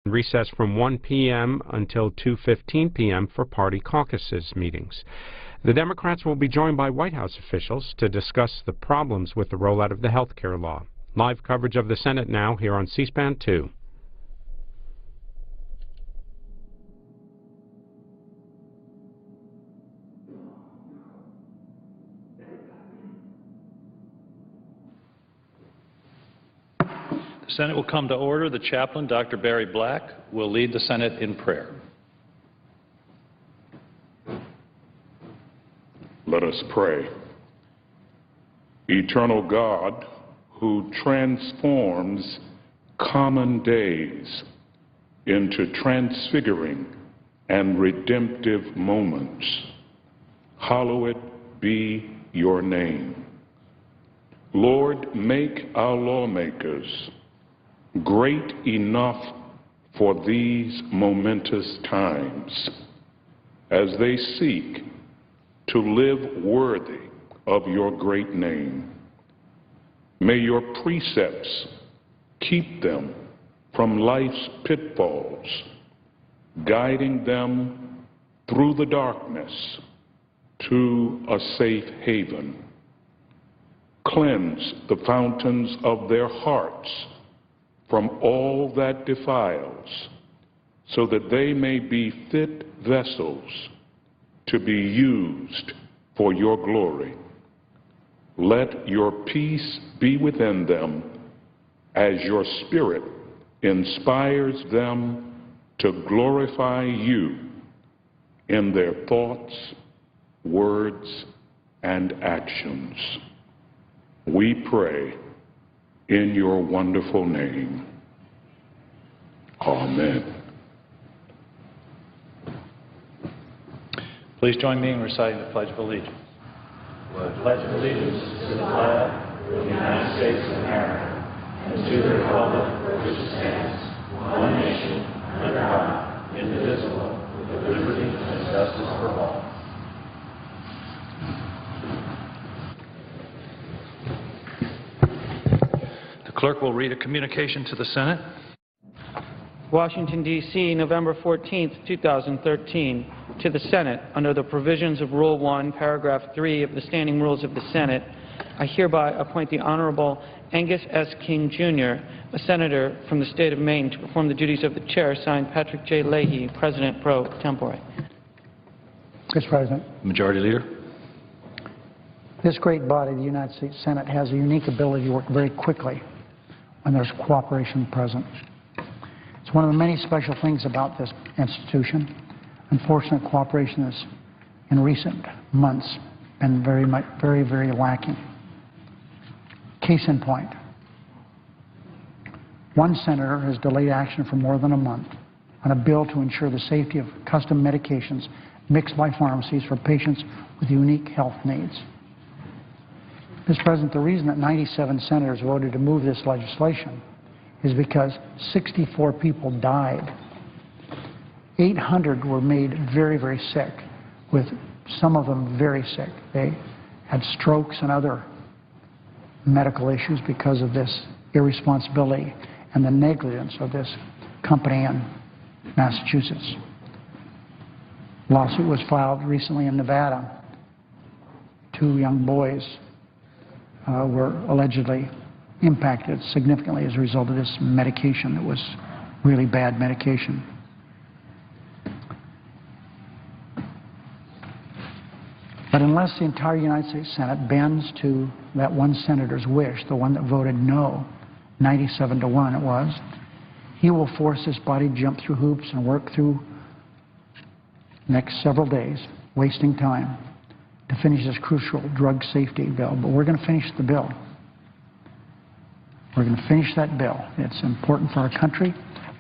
Recess from 1 p.m. until 2:15 p.m. for party caucuses meetings. The Democrats will be joined by White House officials to discuss the problems with the rollout of the health care law. Live coverage of the Senate now here on C-SPAN 2. The Senate will come to order. The chaplain, Dr. Barry Black, will lead the Senate in prayer. Let us pray. Eternal God, who transforms common days into transfiguring and redemptive moments, hallowed be your name. Lord, make our lawmakers great enough for these momentous times as they seek to live worthy of your great name. May your precepts keep them from life's pitfalls, guiding them through the darkness to a safe haven. Cleanse the fountains of their hearts from all that defiles, so that they may be fit vessels to be used for your glory. Let your peace be within them as your Spirit inspires them to glorify you in their thoughts, words, and actions. We pray in your wonderful name. Amen. Please join me in reciting the Pledge of Allegiance. I pledge allegiance to the flag of the United States of America and to the republic for which it stands, one nation, under God, indivisible, with liberty and justice for all. The clerk will read a communication to the Senate. Washington, D.C., November 14, 2013. To the Senate, under the provisions of Rule 1, Paragraph 3 of the Standing Rules of the Senate, I hereby appoint the Honorable Angus S. King, Jr., a senator from the state of Maine, to perform the duties of the chair, signed Patrick J. Leahy, President pro tempore. Mr. President. Majority Leader. This great body, the United States Senate, has a unique ability to work very quickly when there's cooperation present. It's one of the many special things about this institution. Unfortunate cooperation has, in recent months, been very lacking. Case in point, one senator has delayed action for more than a month on a bill to ensure the safety of custom medications mixed by pharmacies for patients with unique health needs. Mr. President, the reason that 97 senators voted to move this legislation is because 64 people died. 800 were made very, very sick, with some of them very sick. They had strokes and other medical issues because of this irresponsibility and the negligence of this company in Massachusetts. A lawsuit was filed recently in Nevada. 2 young boys were allegedly impacted significantly as a result of this medication. It was really bad medication. But unless the entire United States Senate bends to that one senator's wish, the one that voted no, 97-1 it was, he will force this body to jump through hoops and work through the next several days, wasting time to finish this crucial drug safety bill. But we're going to finish the bill. We're going to finish that bill. It's important for our country,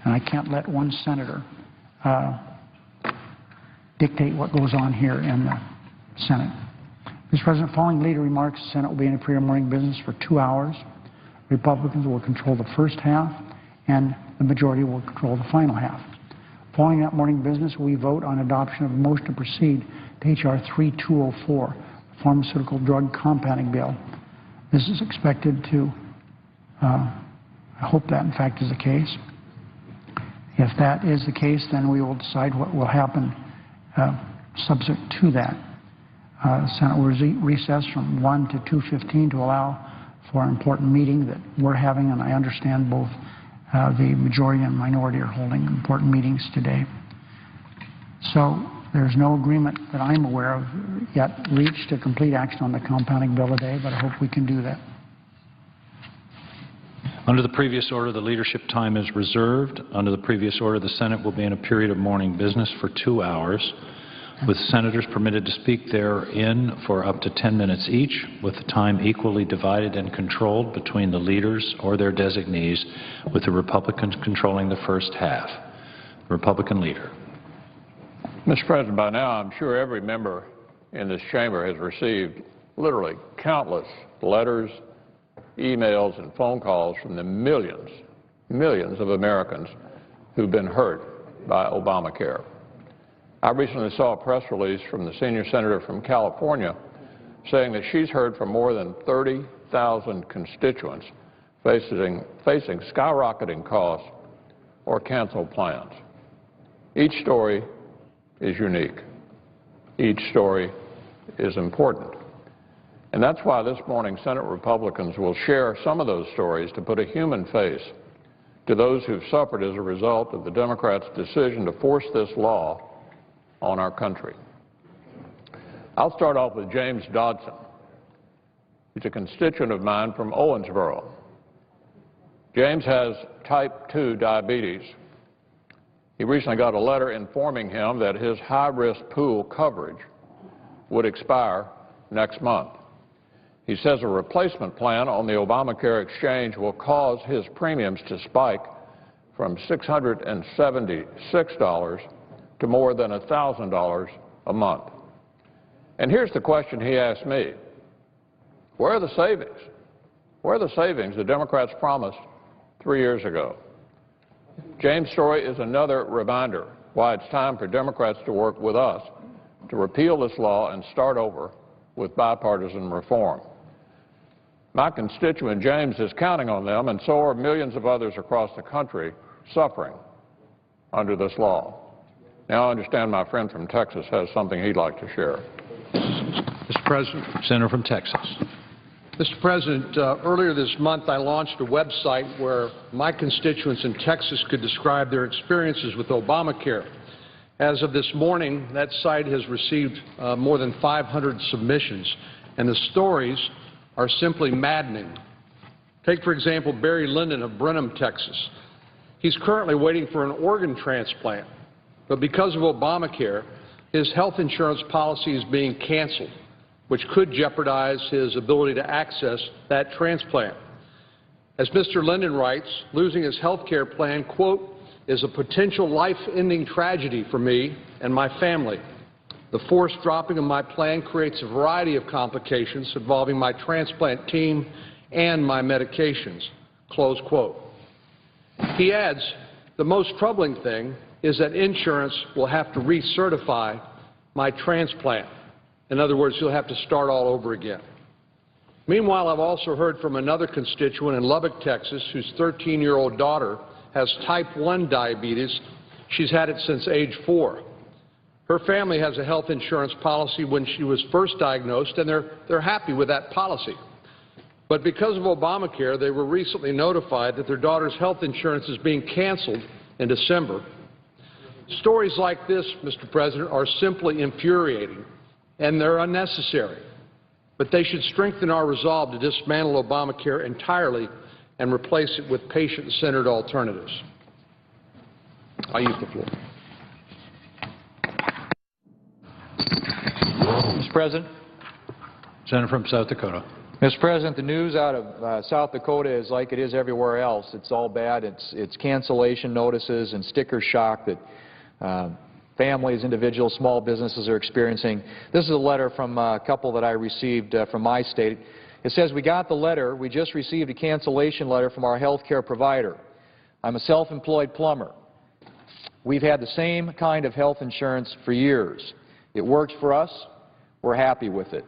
and I can't let one senator dictate what goes on here in the Senate. Mr. President, following leader remarks, the Senate will be in a pre morning business for 2 hours. Republicans will control the first half, and the majority will control the final half. Following that morning business, we vote on adoption of a motion to proceed to H.R. 3204, the Pharmaceutical Drug Compounding Bill. This is expected to, I hope that in fact is the case, If that is the case, then we will decide what will happen subsequent to that. The Senate will recess from 1 to 2:15 to allow for an important meeting that we're having, and I understand both the majority and minority are holding important meetings today. So there's no agreement that I'm aware of yet reached to complete action on the compounding bill today, but I hope we can do that. Under the previous order, the leadership time is reserved. Under the previous order, the Senate will be in a period of morning business for 2 hours, with senators permitted to speak therein for up to 10 minutes each, with the time equally divided and controlled between the leaders or their designees, with the Republicans controlling the first half. Republican leader. Mr. President, by now I'm sure every member in this chamber has received literally countless letters, emails, and phone calls from the millions of Americans who've been hurt by Obamacare. I recently saw a press release from the senior senator from California saying that she's heard from more than 30,000 constituents facing skyrocketing costs or canceled plans. Each story is unique. Each story is important. And that's why this morning Senate Republicans will share some of those stories to put a human face to those who've suffered as a result of the Democrats' decision to force this law on our country. I'll start off with James Dodson. He's a constituent of mine from Owensboro. James has type 2 diabetes. He recently got a letter informing him that his high-risk pool coverage would expire next month. He says a replacement plan on the Obamacare exchange will cause his premiums to spike from $676 to more than $1,000 a month. And here's the question he asked me. Where are the savings? Where are the savings the Democrats promised 3 years ago? James' story is another reminder why it's time for Democrats to work with us to repeal this law and start over with bipartisan reform. My constituent James is counting on them, and so are millions of others across the country suffering under this law. Now I understand my friend from Texas has something he'd like to share. Mr. President. Senator from Texas. Mr. President, earlier this month I launched a website where my constituents in Texas could describe their experiences with Obamacare. As of this morning, that site has received more than 500 submissions, and the stories are simply maddening. Take, for example, Barry Linden of Brenham, Texas. He's currently waiting for an organ transplant, but because of Obamacare, his health insurance policy is being canceled, which could jeopardize his ability to access that transplant. As Mr. Linden writes, losing his health care plan, quote, is a potential life-ending tragedy for me and my family. The forced dropping of my plan creates a variety of complications involving my transplant team and my medications, close quote. He adds, the most troubling thing is that insurance will have to recertify my transplant. In other words, you'll have to start all over again. Meanwhile, I've also heard from another constituent in Lubbock, Texas, whose 13-year-old daughter has type 1 diabetes. She's had it since age 4. Her family has a health insurance policy when she was first diagnosed, and they're happy with that policy. But because of Obamacare, they were recently notified that their daughter's health insurance is being canceled in December. Stories like this, Mr. President, are simply infuriating, and they're unnecessary. But they should strengthen our resolve to dismantle Obamacare entirely and replace it with patient-centered alternatives. I use the floor. Mr. President. Senator from South Dakota. Mr. President, the news out of South Dakota is like it is everywhere else. It's all bad. It's cancellation notices and sticker shock that families, individuals, small businesses are experiencing. This is a letter from a couple that I received from my state. It says, we got the letter. We just received a cancellation letter from our health care provider. I'm a self-employed plumber. We've had the same kind of health insurance for years. It works for us. We're happy with it.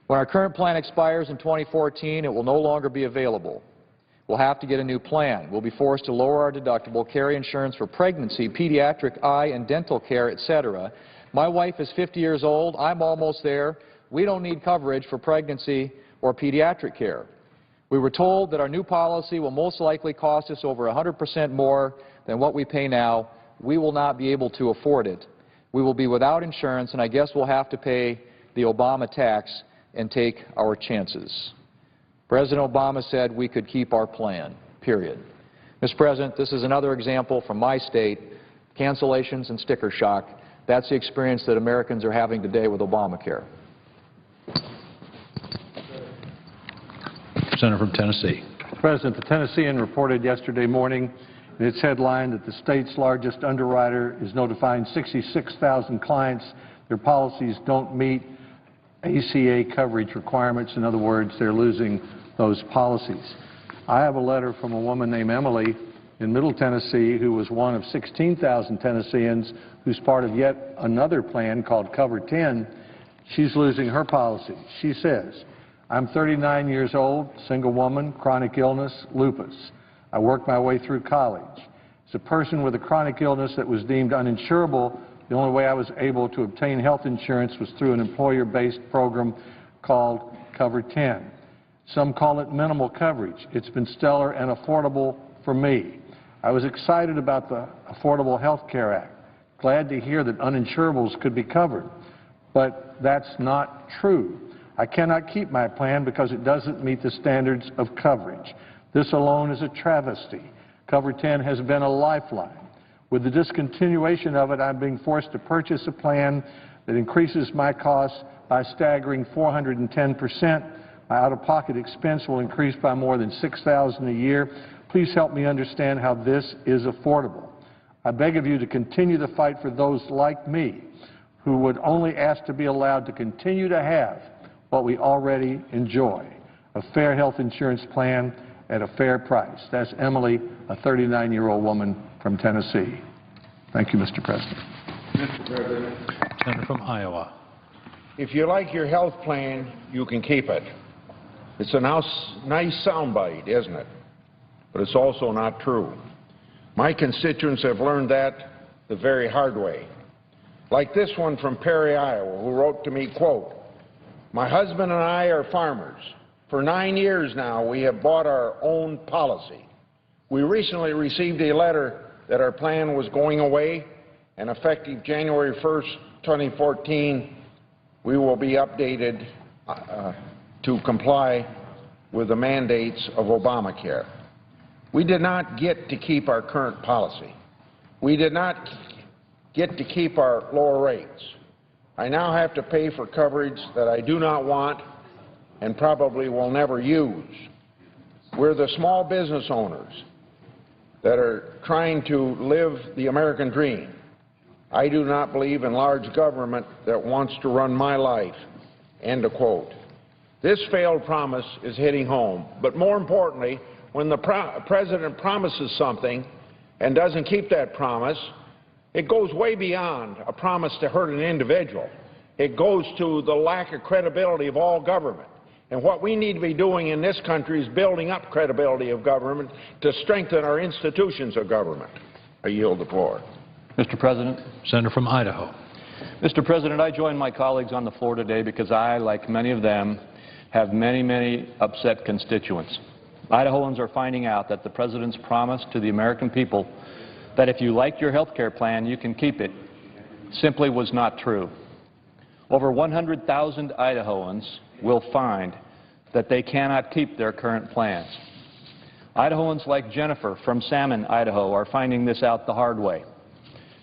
When our current plan expires in 2014, it will no longer be available. will have to get a new plan. We'll be forced to lower our deductible, carry insurance for pregnancy, pediatric, eye and dental care, etc. My wife is 50 years old. I'm almost there. We don't need coverage for pregnancy or pediatric care. We were told that our new policy will most likely cost us over 100% more than what we pay now. We will not be able to afford it. We will be without insurance, and I guess we'll have to pay the Obama tax and take our chances. President Obama said we could keep our plan, period. Mr. President, this is another example from my state, cancellations and sticker shock. That's the experience that Americans are having today with Obamacare. Senator from Tennessee. President, the Tennessean reported yesterday morning in its headline that the state's largest underwriter is notifying 66,000 clients their policies don't meet ACA coverage requirements. In other words, they're losing those policies. I have a letter from a woman named Emily in Middle Tennessee who was one of 16,000 Tennesseans who's part of yet another plan called Cover 10. She's losing her policy. She says, I'm 39 years old, single woman, chronic illness, lupus. I worked my way through college. As a person with a chronic illness that was deemed uninsurable, the only way I was able to obtain health insurance was through an employer-based program called Cover 10. Some call it minimal coverage. It's been stellar and affordable for me. I was excited about the Affordable Health Care Act. Glad to hear that uninsurables could be covered. But that's not true. I cannot keep my plan because it doesn't meet the standards of coverage. This alone is a travesty. Cover 10 has been a lifeline. With the discontinuation of it, I'm being forced to purchase a plan that increases my costs by staggering 410%. My out-of-pocket expense will increase by more than $6,000 a year. Please help me understand how this is affordable. I beg of you to continue the fight for those like me who would only ask to be allowed to continue to have what we already enjoy, a fair health insurance plan at a fair price. That's Emily, a 39-year-old woman from Tennessee. Thank you, Mr. President. Mr. President, Senator from Iowa. if you like your health plan, you can keep it. It's a nice soundbite, isn't it? But it's also not true. My constituents have learned that the very hard way. Like this one from Perry, Iowa, who wrote to me, quote, my husband and I are farmers. For 9 years now, we have bought our own policy. We recently received a letter that our plan was going away, and effective January 1st, 2014, we will be updated to comply with the mandates of Obamacare. We did not get to keep our current policy. We did not get to keep our lower rates. I now have to pay for coverage that I do not want and probably will never use. We're the small business owners that are trying to live the American dream. I do not believe in large government that wants to run my life. End of quote. This failed promise is hitting home. But more importantly, when the president promises something and doesn't keep that promise, it goes way beyond a promise to hurt an individual. It goes to the lack of credibility of all government. And what we need to be doing in this country is building up credibility of government to strengthen our institutions of government. I yield the floor. Mr. President. Senator from Idaho. Mr. President, I join my colleagues on the floor today because I, like many of them, have many upset constituents. Idahoans are finding out that the President's promise to the American people that if you like your health care plan, you can keep it, simply was not true. Over 100,000 Idahoans will find that they cannot keep their current plans. Idahoans like Jennifer from Salmon, Idaho, are finding this out the hard way.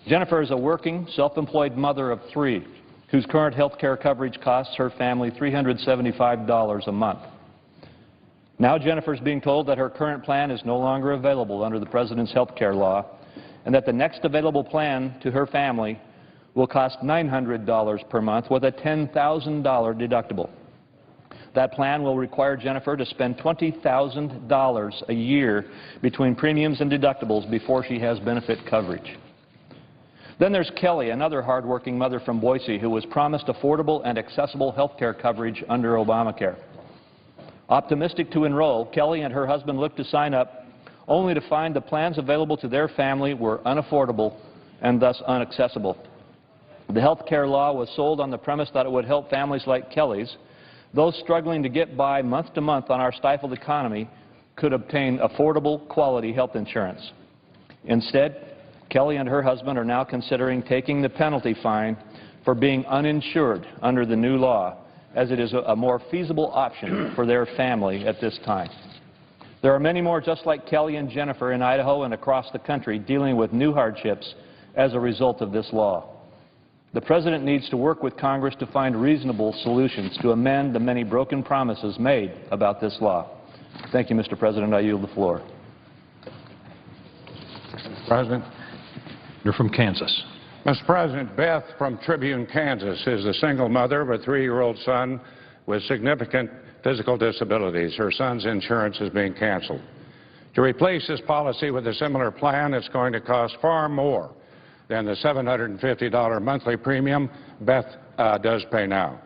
Jennifer is a working, self-employed mother of 3 whose current health care coverage costs her family $375 a month. Now Jennifer's being told that her current plan is no longer available under the President's health care law and that the next available plan to her family will cost $900 per month with a $10,000 deductible. That plan will require Jennifer to spend $20,000 a year between premiums and deductibles before she has benefit coverage. Then there's Kelly, another hardworking mother from Boise who was promised affordable and accessible health care coverage under Obamacare. Optimistic to enroll, Kelly and her husband looked to sign up only to find the plans available to their family were unaffordable and thus inaccessible. The health care law was sold on the premise that it would help families like Kelly's. Those struggling to get by month to month on our stifled economy could obtain affordable, quality health insurance. Instead, Kelly and her husband are now considering taking the penalty fine for being uninsured under the new law, as it is a more feasible option for their family at this time. There are many more just like Kelly and Jennifer in Idaho and across the country dealing with new hardships as a result of this law. The President needs to work with Congress to find reasonable solutions to amend the many broken promises made about this law. Thank you, Mr. President. I yield the floor. President. You're from Kansas. Mr. President, Beth from Tribune, Kansas is a single mother of a 3-year-old son with significant physical disabilities. Her son's insurance is being canceled. To replace this policy with a similar plan, it's going to cost far more than the $750 monthly premium Beth does pay now.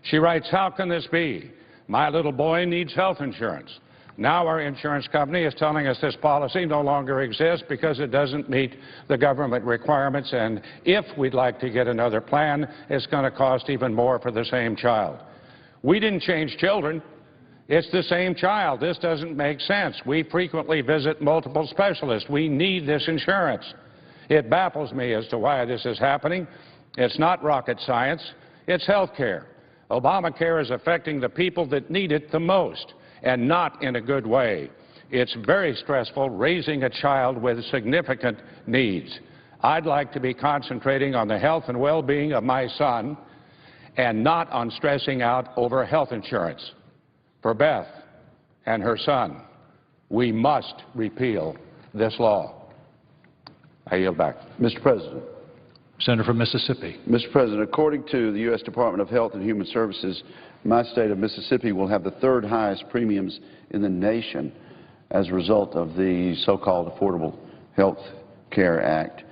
She writes, "How can this be? My little boy needs health insurance. Now our insurance company is telling us this policy no longer exists because it doesn't meet the government requirements, and if we'd like to get another plan, it's going to cost even more for the same child." We didn't change children. It's the same child. This doesn't make sense. We frequently visit multiple specialists. We need this insurance. It baffles me as to why this is happening. It's not rocket science. It's health care. Obamacare is affecting the people that need it the most, and not in a good way. It's very stressful raising a child with significant needs. I'd like to be concentrating on the health and well-being of my son and not on stressing out over health insurance. For Beth and her son, we must repeal this law. I yield back. Mr. President. Senator from Mississippi. Mr. President, according to the U.S. Department of Health and Human Services, my state of Mississippi will have the 3rd highest premiums in the nation as a result of the so-called Affordable Health Care Act.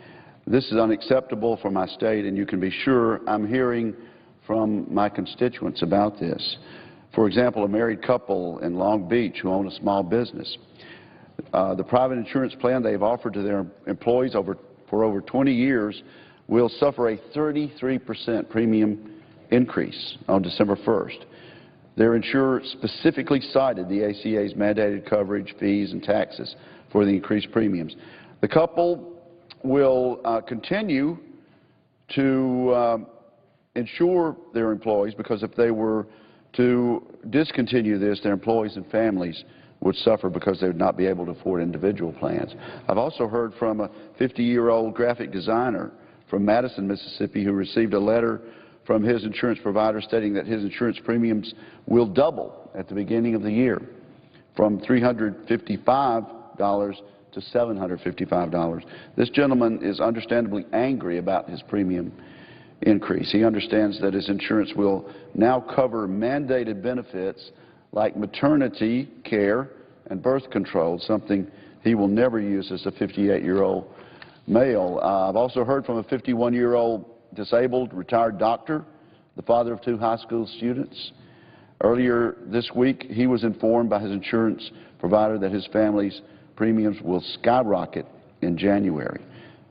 This is unacceptable for my state, and you can be sure I'm hearing from my constituents about this. For example, a married couple in Long Beach who own a small business. The private insurance plan they've offered to their employees for over 20 years will suffer a 33% premium increase on December 1st. Their insurer specifically cited the ACA's mandated coverage, fees, and taxes for the increased premiums. The couple will continue to insure their employees because if they were to discontinue this, their employees and families would suffer because they would not be able to afford individual plans. I've also heard from a 50-year-old graphic designer from Madison, Mississippi, who received a letter from his insurance provider stating that his insurance premiums will double at the beginning of the year from $355 to $755. This gentleman is understandably angry about his premium increase. He understands that his insurance will now cover mandated benefits like maternity care and birth control, something he will never use as a 58-year-old male. I've also heard from a 51-year-old disabled retired doctor, the father of 2 high school students. Earlier this week, he was informed by his insurance provider that his family's premiums will skyrocket in January.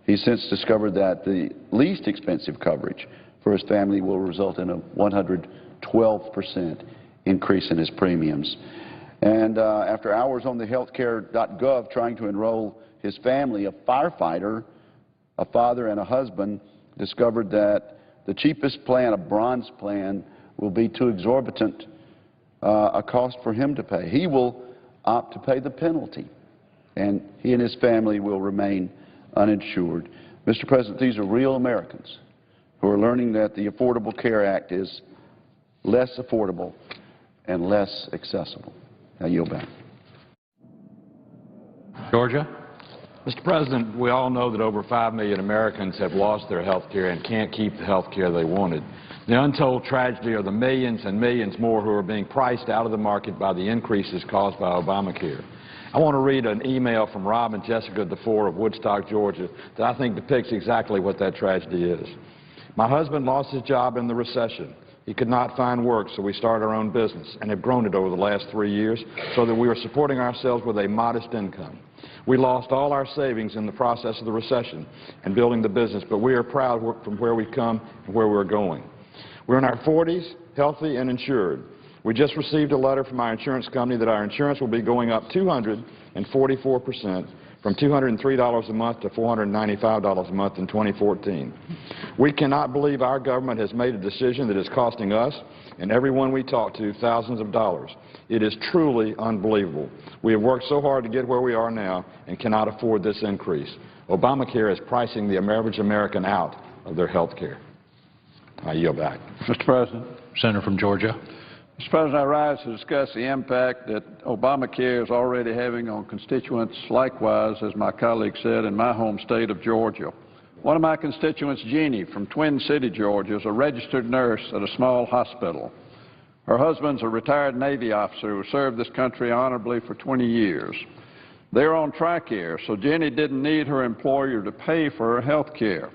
He's since discovered that the least expensive coverage for his family will result in a 112% increase in his premiums. And after hours on the healthcare.gov trying to enroll his family, a firefighter, a father, and a husband discovered that the cheapest plan, a bronze plan, will be too exorbitant a cost for him to pay. He will opt to pay the penalty, and he and his family will remain uninsured. Mr. President, these are real Americans who are learning that the Affordable Care Act is less affordable and less accessible. I yield back. Georgia. Mr. President, we all know that over 5 million Americans have lost their health care and can't keep the health care they wanted. The untold tragedy are the millions and millions more who are being priced out of the market by the increases caused by Obamacare. I want to read an email from Rob and Jessica DeFore of Woodstock, Georgia, that I think depicts exactly what that tragedy is. My husband lost his job in the recession. He could not find work, so we started our own business and have grown it over the last 3 years so that we are supporting ourselves with a modest income. We lost all our savings in the process of the recession and building the business, but we are proud from where we've come and where we're going. We're in our 40s, healthy and insured. We just received a letter from our insurance company that our insurance will be going up 244%, from $203 a month to $495 a month in 2014. We cannot believe our government has made a decision that is costing us and everyone we talk to thousands of dollars. It is truly unbelievable. We have worked so hard to get where we are now and cannot afford this increase. Obamacare is pricing the average American out of their health care. I yield back. Mr. President. Senator from Georgia. Mr. President, I rise to discuss the impact that Obamacare is already having on constituents, likewise, as my colleague said, in my home state of Georgia. One of my constituents, Jeannie, from Twin City, Georgia, is a registered nurse at a small hospital. Her husband's a retired Navy officer who served this country honorably for 20 years. They're on TRICARE, so Jeannie didn't need her employer to pay for her health care.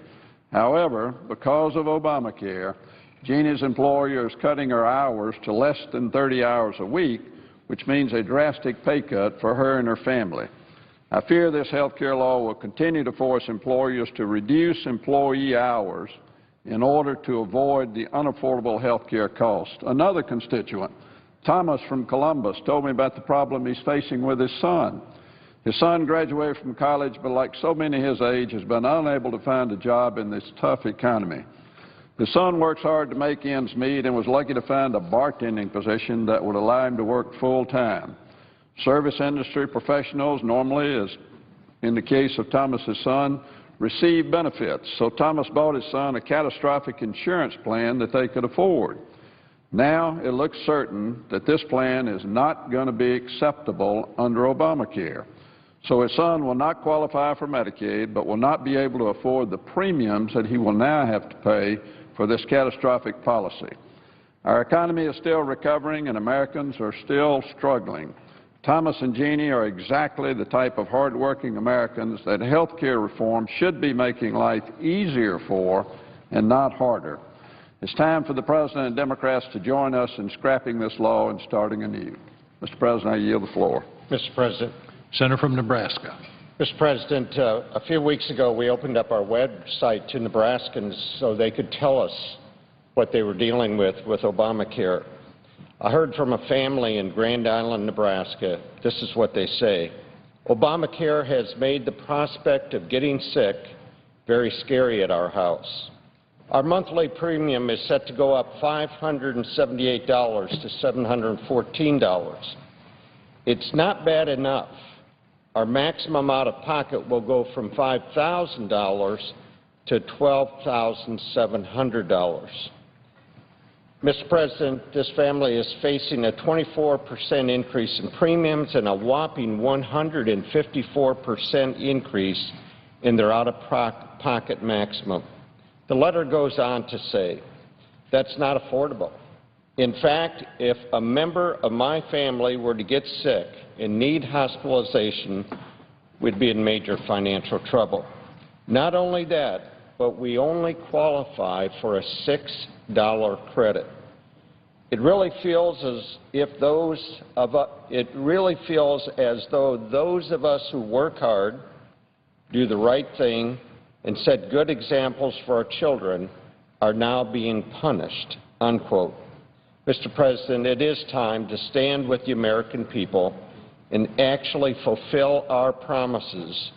However, because of Obamacare, Jeannie's employer is cutting her hours to less than 30 hours a week, which means a drastic pay cut for her and her family. I fear this health care law will continue to force employers to reduce employee hours in order to avoid the unaffordable health care cost. Another constituent, Thomas from Columbus, told me about the problem he's facing with his son. His son graduated from college, but like so many his age, has been unable to find a job in this tough economy. His son works hard to make ends meet and was lucky to find a bartending position that would allow him to work full-time. Service industry professionals normally, as in the case of Thomas's son, receive benefits. So Thomas bought his son a catastrophic insurance plan that they could afford. Now it looks certain that this plan is not going to be acceptable under Obamacare. So his son will not qualify for Medicaid, but will not be able to afford the premiums that he will now have to pay for this catastrophic policy. Our economy is still recovering and Americans are still struggling. Thomas and Jeannie are exactly the type of hardworking Americans that health care reform should be making life easier for and not harder. It's time for the President and Democrats to join us in scrapping this law and starting anew. Mr. President, I yield the floor. Mr. President. Senator from Nebraska. Mr. President, a few weeks ago we opened up our website to Nebraskans so they could tell us what they were dealing with Obamacare. I heard from a family in Grand Island, Nebraska. This is what they say. Obamacare has made the prospect of getting sick very scary at our house. Our monthly premium is set to go up $578 to $714. It's not bad enough. Our maximum out-of-pocket will go from $5,000 to $12,700. Mr. President, this family is facing a 24% increase in premiums and a whopping 154% increase in their out-of-pocket maximum. The letter goes on to say, that's not affordable. In fact, if a member of my family were to get sick and need hospitalization, we'd be in major financial trouble. Not only that, but we only qualify for a $6 credit. It really feels as though those of us who work hard, do the right thing, and set good examples for our children are now being punished, unquote. Mr. President, it is time to stand with the American people and actually fulfill our promises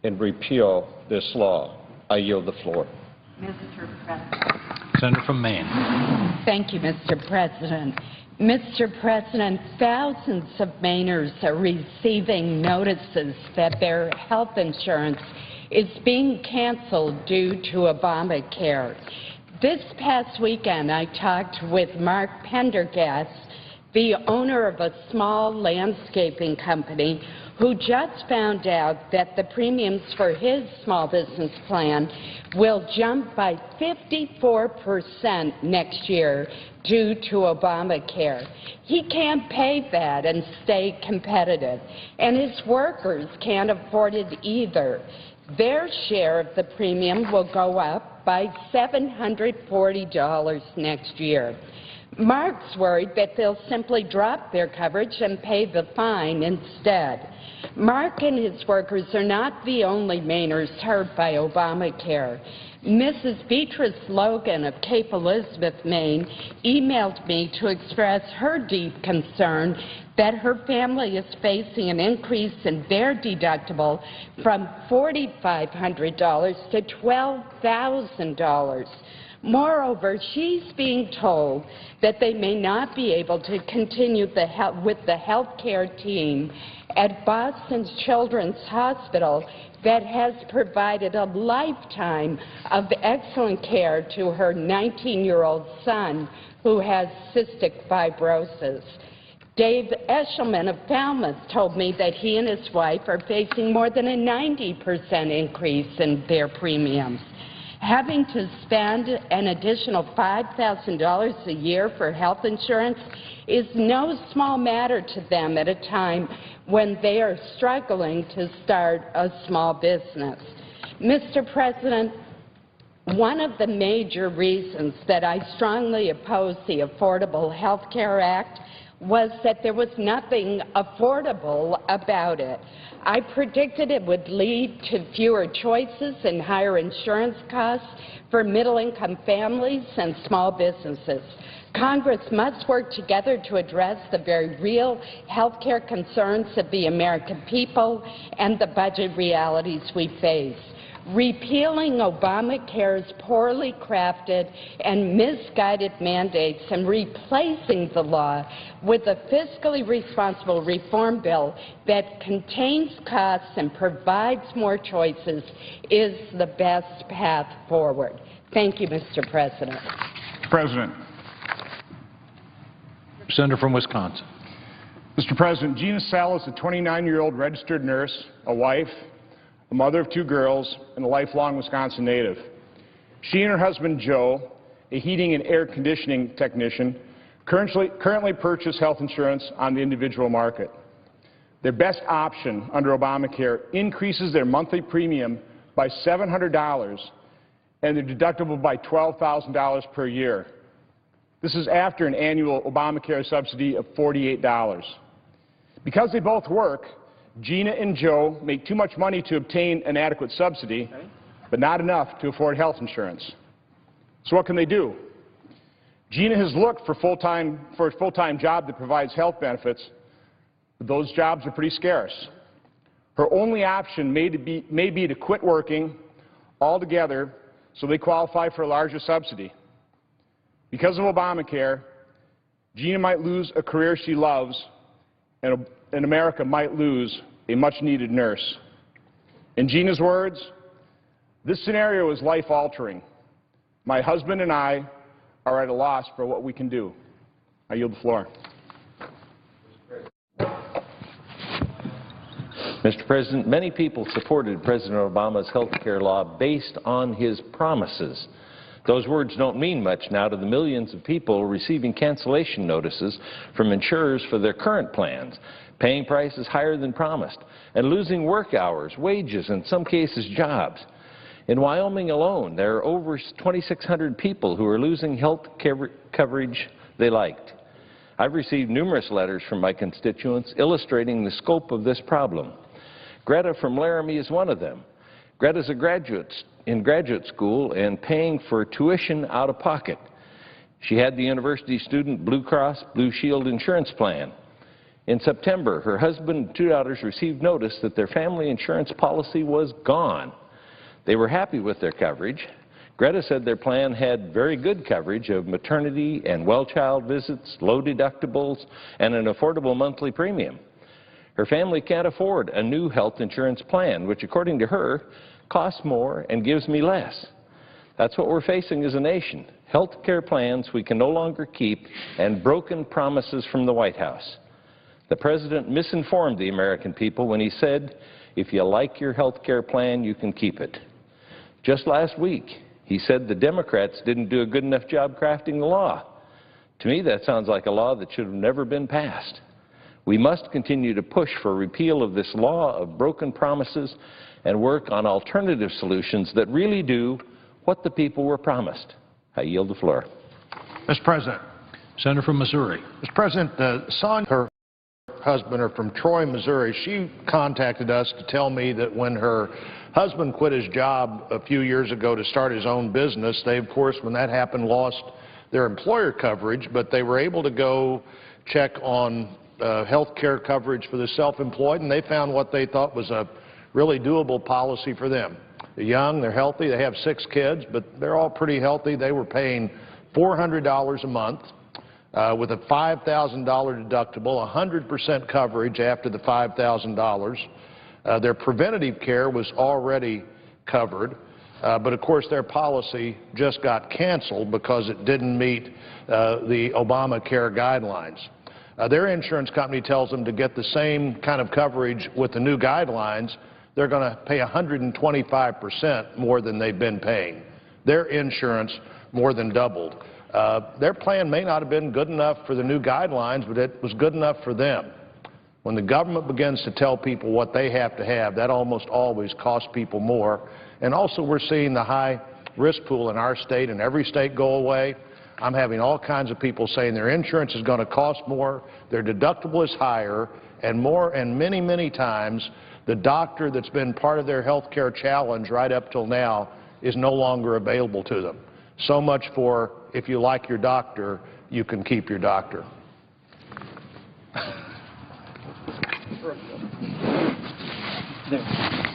and repeal this law. I yield the floor. Mr. President. Senator from Maine. Thank you, Mr. President. Mr. President, thousands of Mainers are receiving notices that their health insurance is being canceled due to Obamacare. This past weekend, I talked with Mark Pendergast, the owner of a small landscaping company, who just found out that the premiums for his small business plan will jump by 54% next year due to Obamacare. He can't pay that and stay competitive, and his workers can't afford it either. Their share of the premium will go up by $740 next year. Mark's worried that they'll simply drop their coverage and pay the fine instead. Mark and his workers are not the only Mainers hurt by Obamacare. Mrs. Beatrice Logan of Cape Elizabeth, Maine, emailed me to express her deep concern that her family is facing an increase in their deductible from $4,500 to $12,000. Moreover, she's being told that they may not be able to continue with the health care team at Boston Children's Hospital that has provided a lifetime of excellent care to her 19-year-old son who has cystic fibrosis. Dave Eshelman of Falmouth told me that he and his wife are facing more than a 90% increase in their premiums. Having to spend an additional $5,000 a year for health insurance is no small matter to them at a time when they are struggling to start a small business. Mr. President, one of the major reasons that I strongly oppose the Affordable Health Care Act was that there was nothing affordable about it. I predicted it would lead to fewer choices and higher insurance costs for middle-income families and small businesses. Congress must work together to address the very real health care concerns of the American people and the budget realities we face. Repealing Obamacare's poorly crafted and misguided mandates and replacing the law with a fiscally responsible reform bill that contains costs and provides more choices is the best path forward. Thank you, Mr. President. President. Senator from Wisconsin. Mr. President, Gina Salas, a 29-year-old registered nurse, a wife, a mother of 2 girls, and a lifelong Wisconsin native. She and her husband, Joe, a heating and air conditioning technician, currently purchase health insurance on the individual market. Their best option under Obamacare increases their monthly premium by $700 and their deductible by $12,000 per year. This is after an annual Obamacare subsidy of $48. Because they both work, Gina and Joe make too much money to obtain an adequate subsidy, but not enough to afford health insurance. So what can they do? Gina has looked for a full-time job that provides health benefits, but those jobs are pretty scarce. Her only option may be to quit working altogether so they qualify for a larger subsidy. Because of Obamacare, Gina might lose a career she loves, and America might lose a much-needed nurse. In Gina's words, this scenario is life-altering. My husband and I are at a loss for what we can do. I yield the floor. Mr. President, many people supported President Obama's health care law based on his promises. Those words don't mean much now to the millions of people receiving cancellation notices from insurers for their current plans, paying prices higher than promised, and losing work hours, wages, and in some cases jobs. In Wyoming alone, there are over 2,600 people who are losing health coverage they liked. I've received numerous letters from my constituents illustrating the scope of this problem. Greta from Laramie is one of them. Greta's a graduate in graduate school and paying for tuition out of pocket. She had the university student Blue Cross Blue Shield insurance plan. In September, her husband and 2 daughters received notice that their family insurance policy was gone. They were happy with their coverage. Greta said their plan had very good coverage of maternity and well-child visits, low deductibles, and an affordable monthly premium. Her family can't afford a new health insurance plan, which, according to her, costs more and gives me less. That's what we're facing as a nation, health care plans we can no longer keep and broken promises from the White House. The President misinformed the American people when he said, if you like your health care plan, you can keep it. Just last week, he said the Democrats didn't do a good enough job crafting the law. To me, that sounds like a law that should have never been passed. We must continue to push for repeal of this law of broken promises and work on alternative solutions that really do what the people were promised. I yield the floor. Mr. President. Senator from Missouri. Mr. President, Sonia, her husband, are from Troy, Missouri. She contacted us to tell me that when her husband quit his job a few years ago to start his own business, they, of course, when that happened, lost their employer coverage, but they were able to go check on health care coverage for the self-employed, and they found what they thought was a really doable policy for them. They're young, they're healthy, they have 6 kids, but they're all pretty healthy. They were paying $400 a month with a $5,000 deductible, 100% coverage after the $5,000. Their preventative care was already covered, but of course their policy just got canceled because it didn't meet the Obamacare guidelines. Their insurance company tells them to get the same kind of coverage with the new guidelines, they're going to pay 125% more than they've been paying. Their insurance more than doubled. Their plan may not have been good enough for the new guidelines, but it was good enough for them. When the government begins to tell people what they have to have, that almost always costs people more. And also we're seeing the high risk pool in our state and every state go away. I'm having all kinds of people saying their insurance is going to cost more, their deductible is higher, and many, many times the doctor that's been part of their health care challenge right up till now is no longer available to them. So much for if you like your doctor, you can keep your doctor.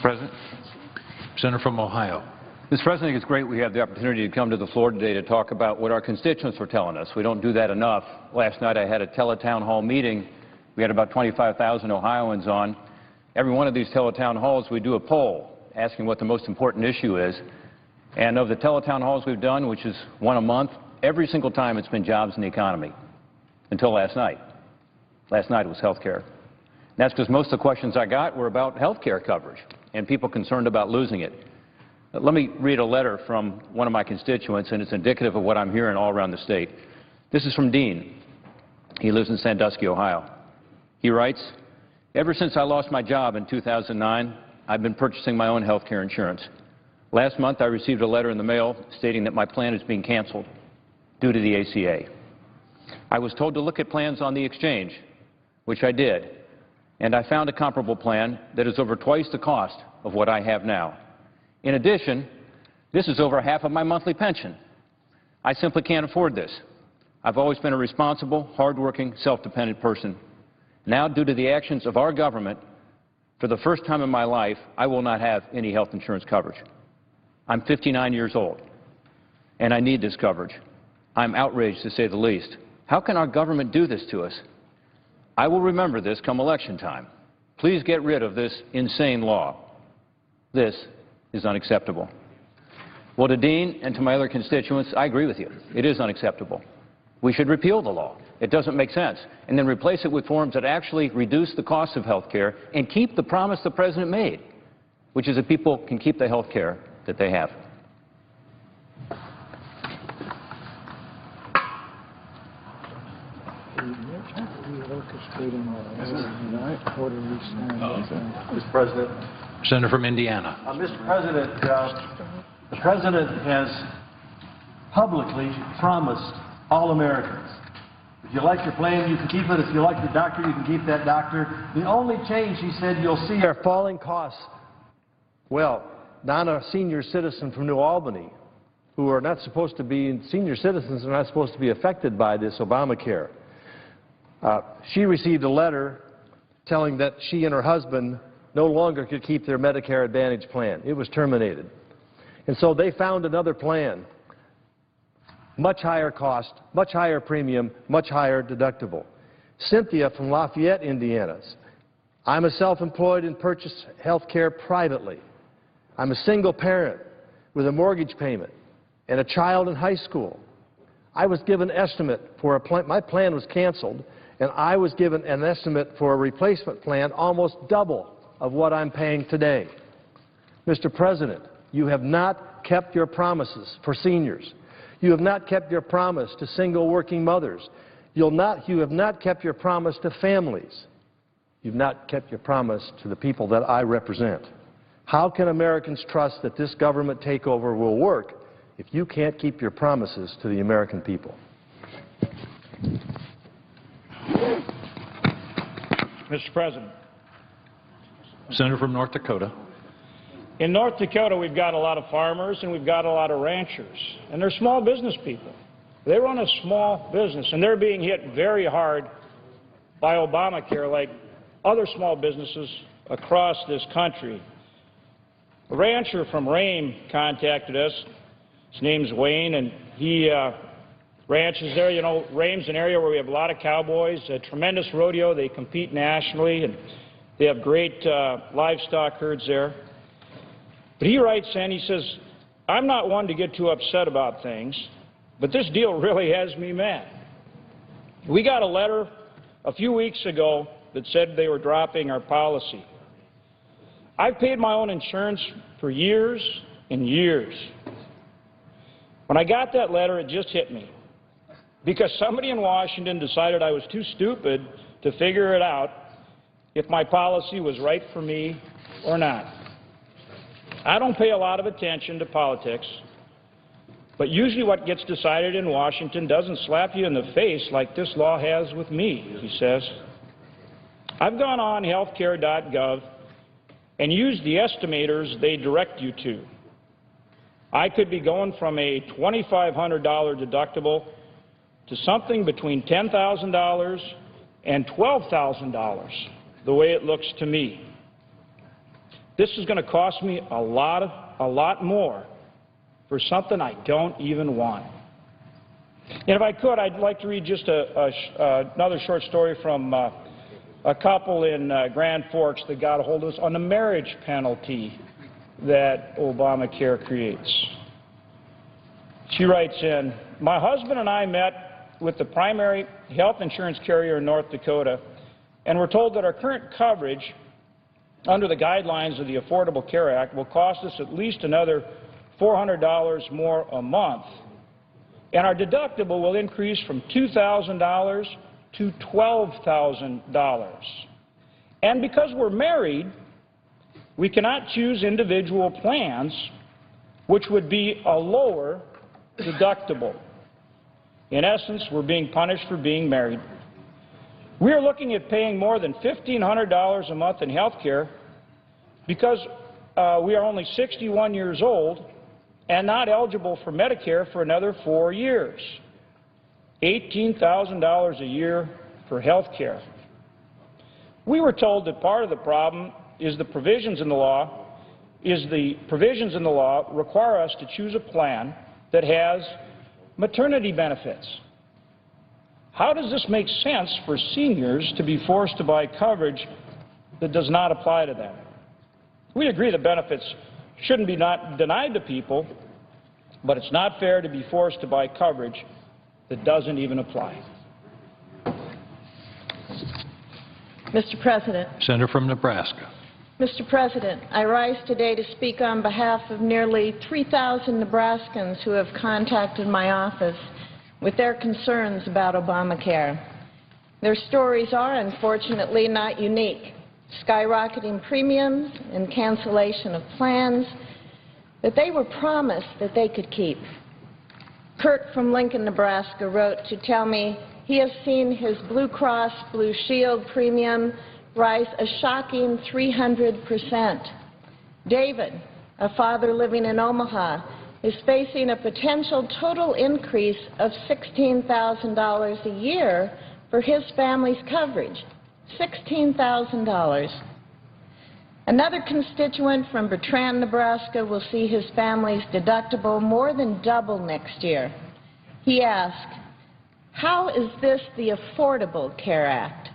President. Senator from Ohio. Mr. President, I think it's great we have the opportunity to come to the floor today to talk about what our constituents were telling us. We don't do that enough. Last night I had a teletown hall meeting. We had about 25,000 Ohioans on. Every one of these teletown halls we do a poll asking what the most important issue is. And of the teletown halls we've done, which is one a month, every single time it's been jobs and the economy until last night. Last night it was health care. That's because most of the questions I got were about health care coverage and people concerned about losing it. Let me read a letter from one of my constituents, and it's indicative of what I'm hearing all around the state. This is from Dean. He lives in Sandusky, Ohio. He writes, ever since I lost my job in 2009, I've been purchasing my own health care insurance. Last month, I received a letter in the mail stating that my plan is being canceled due to the ACA. I was told to look at plans on the exchange, which I did, and I found a comparable plan that is over twice the cost of what I have now. In addition, this is over half of my monthly pension. I simply can't afford this. I've always been a responsible, hardworking, self-dependent person. Now, due to the actions of our government, for the first time in my life, I will not have any health insurance coverage. I'm 59 years old, and I need this coverage. I'm outraged, to say the least. How can our government do this to us? I will remember this come election time. Please get rid of this insane law. This is unacceptable. Well, to Dean and to my other constituents, I agree with you. It is unacceptable. We should repeal the law. It doesn't make sense. And then replace it with forms that actually reduce the cost of health care and keep the promise the President made, which is that people can keep the health care that they have. Mr. President. Senator from Indiana. Mr. President, the President has publicly promised all Americans, if you like your plan, you can keep it. If you like your doctor, you can keep that doctor. The only change, he said, you'll see are falling costs. Well, Donna, a senior citizen from New Albany, who are not supposed to be, senior citizens are not supposed to be affected by this Obamacare. She received a letter telling that she and her husband no longer could keep their Medicare Advantage plan. It was terminated. And so they found another plan. Much higher cost, much higher premium, much higher deductible. Cynthia from Lafayette, Indiana. I'm a self-employed and purchase health care privately. I'm a single parent with a mortgage payment and a child in high school. I was given an estimate for a plan. My plan was canceled, and I was given an estimate for a replacement plan almost double of what I'm paying today. Mr. President, you have not kept your promises for seniors. You have not kept your promise to single working mothers. You have not kept your promise to families. you've not kept your promise to the people that I represent. How can Americans trust that this government takeover will work if you can't keep your promises to the American people? Mr. President. Senator from North Dakota. In North Dakota, we've got a lot of farmers and we've got a lot of ranchers, and they're small business people. They run a small business, and they're being hit very hard by Obamacare like other small businesses across this country. A rancher from Rame contacted us. His name's Wayne, and he ranches there. You know, Rame's an area where we have a lot of cowboys, a tremendous rodeo. They compete nationally, and they have great livestock herds there. But he writes in, he says, I'm not one to get too upset about things, but this deal really has me mad. We got a letter a few weeks ago that said they were dropping our policy. I've paid my own insurance for years and years. When I got that letter, it just hit me. Because somebody in Washington decided I was too stupid to figure it out if my policy was right for me or not. I don't pay a lot of attention to politics, but usually what gets decided in Washington doesn't slap you in the face like this law has with me, he says. I've gone on healthcare.gov and used the estimators they direct you to. I could be going from a $2,500 deductible to something between $10,000 and $12,000, the way it looks to me. This is going to cost me a lot more for something I don't even want. And if I could, I'd like to read just another short story from a couple in Grand Forks that got a hold of us on the marriage penalty that Obamacare creates. She writes in, my husband and I met with the primary health insurance carrier in North Dakota and were told that our current coverage under the guidelines of the Affordable Care Act will cost us at least another $400 more a month, and our deductible will increase from $2,000 to $12,000. And because we're married, we cannot choose individual plans, which would be a lower deductible. In essence, we're being punished for being married. We are looking at paying more than $1,500 a month in health care because we are only 61 years old and not eligible for Medicare for another 4 years. $18,000 a year for health care. We were told that part of the problem is the provisions in the law require us to choose a plan that has maternity benefits. How does this make sense for seniors to be forced to buy coverage that does not apply to them? We agree that benefits shouldn't be denied to people, but it's not fair to be forced to buy coverage that doesn't even apply. Mr. President. Senator from Nebraska. Mr. President, I rise today to speak on behalf of nearly 3,000 Nebraskans who have contacted my office with their concerns about Obamacare. Their stories are unfortunately not unique. Skyrocketing premiums and cancellation of plans that they were promised that they could keep. Kurt from Lincoln, Nebraska wrote to tell me he has seen his Blue Cross Blue Shield premium rise a shocking 300%. David, a father living in Omaha, is facing a potential total increase of $16,000 a year for his family's coverage. $16,000. Another constituent from Bertrand, Nebraska will see his family's deductible more than double next year. He asked, how is this the Affordable Care Act?